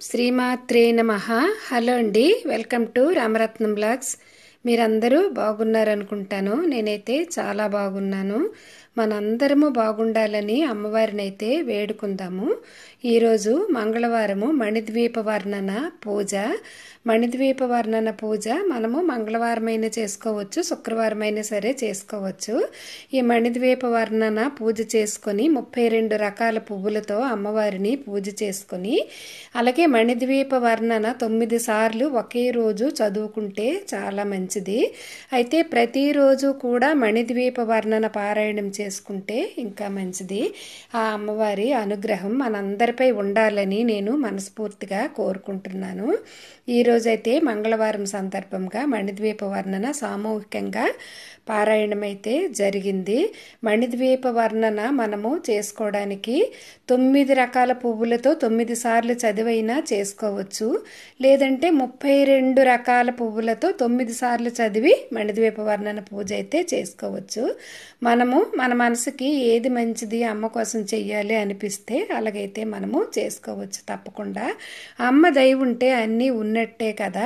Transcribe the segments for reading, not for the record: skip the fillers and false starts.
శ్రీమాత్రే నమః. హలో అండి, వెల్కమ్ టు రామరత్నం బ్లాగ్స్. మీరందరూ బాగున్నారనుకుంటాను. నేనైతే చాలా బాగున్నాను. మనందరము బాగుండాలని అమ్మవారిని అయితే వేడుకుందాము. ఈరోజు మంగళవారము మణిద్వీప వర్ణన పూజ. మణిద్వీప వర్ణన పూజ మనము మంగళవారమైనా చేసుకోవచ్చు, శుక్రవారమైనా సరే చేసుకోవచ్చు. ఈ మణిద్వీప వర్ణన పూజ చేసుకొని 32 రకాల పువ్వులతో అమ్మవారిని పూజ చేసుకొని, అలాగే మణిద్వీప వర్ణన 9 సార్లు ఒకే రోజు చదువుకుంటే చాలా మంచిది. అయితే ప్రతిరోజు కూడా మణిద్వీప వర్ణన పారాయణం చేసుకుంటే ఇంకా మంచిది. ఆ అమ్మవారి అనుగ్రహం మనందరిపై ఉండాలని నేను మనస్ఫూర్తిగా కోరుకుంటున్నాను. ఈరోజైతే మంగళవారం సందర్భంగా మణిద్వీప వర్ణన సామూహికంగా పారాయణం అయితే జరిగింది. మణిద్వీప వర్ణన మనము చేసుకోవడానికి 9 రకాల పువ్వులతో 9 సార్లు చదివైనా చేసుకోవచ్చు, లేదంటే 32 రకాల పువ్వులతో 9 సార్లు చదివి మణిద్వీప వర్ణన పూజ అయితే చేసుకోవచ్చు. మనము మన మనసుకి ఏది మంచిది, అమ్మ కోసం చెయ్యాలి అనిపిస్తే అలాగైతే మనము చేసుకోవచ్చు. తప్పకుండా అమ్మ దయ ఉంటే అన్నీ ఉన్నట్టే కదా.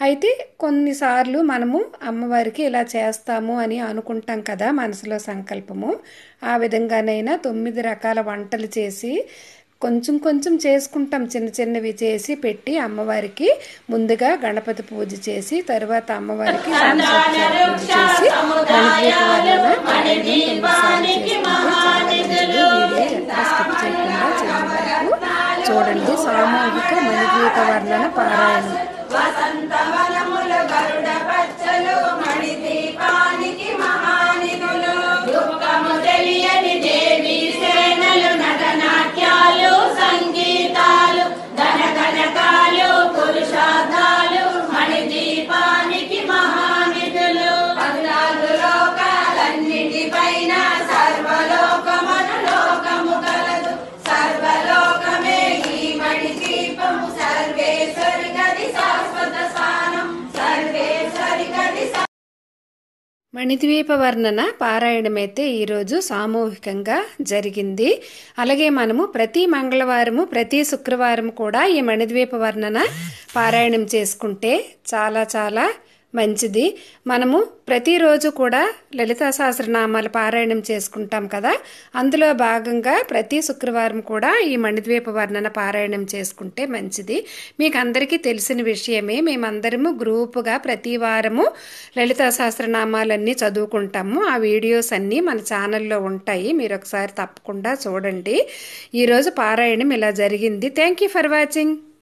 అయితే కొన్నిసార్లు మనము అమ్మవారికి ఇలా చేస్తాము అని అనుకుంటాం కదా, మనసులో సంకల్పము. ఆ విధంగానైనా 9 రకాల వంటలు చేసి కొంచెం కొంచెం చేసుకుంటాం, చిన్న చిన్నవి చేసి పెట్టి అమ్మవారికి ముందుగా గణపతి పూజ చేసి తర్వాత అమ్మవారికి పూజ చేసి మణిద్వీప వర్ణన పారాయణం 9 సార్లు చేసుకుంటే చాలా మంచిది. వీడియో ఎక్కడ స్కిప్ చేయకుండా చివరి వరకు చూడండి. సామూహిక మణిద్వీప వర్ణన పారాయణం. వసంతవనములు గరుడ పచ్చలు మణిద్వీపానికి మహానిధులు, దుఃఖము తెలియని దేవి సేనలు, నటనాట్యాలు, సంగీతాలు, ధనకనకాలు, పురుషార్థాలు మణిద్వీపానికి మహానిధులు. 14 లోకాలన్నిటిపైన సర్వలోకమను లోకము కలదు, సర్వలోకమే ఈ మణిద్వీపము, సర్వేశ్వరి గది శాశ్వత స్థానం, సర్వేశ్వరి గది. మణిద్వీప వర్ణన పారాయణం అయితే ఈరోజు సామూహికంగా జరిగింది. అలాగే మనము ప్రతి మంగళవారము ప్రతి శుక్రవారం కూడా ఈ మణిద్వీప వర్ణన పారాయణం చేసుకుంటే చాలా చాలా మంచిది. మనము ప్రతిరోజు కూడా లలితా సహస్రనామాల పారాయణం చేసుకుంటాం కదా, అందులో భాగంగా ప్రతి శుక్రవారం కూడా ఈ మణిద్వీప వర్ణన పారాయణం చేసుకుంటే మంచిది. మీకు అందరికీ తెలిసిన విషయమే, మేమందరము గ్రూపుగా ప్రతి వారము లలితా సహస్రనామాలన్నీ చదువుకుంటాము. ఆ వీడియోస్ అన్నీ మన ఛానల్లో ఉంటాయి, మీరు ఒకసారి తప్పకుండా చూడండి. ఈరోజు పారాయణం ఇలా జరిగింది. Thank you for watching.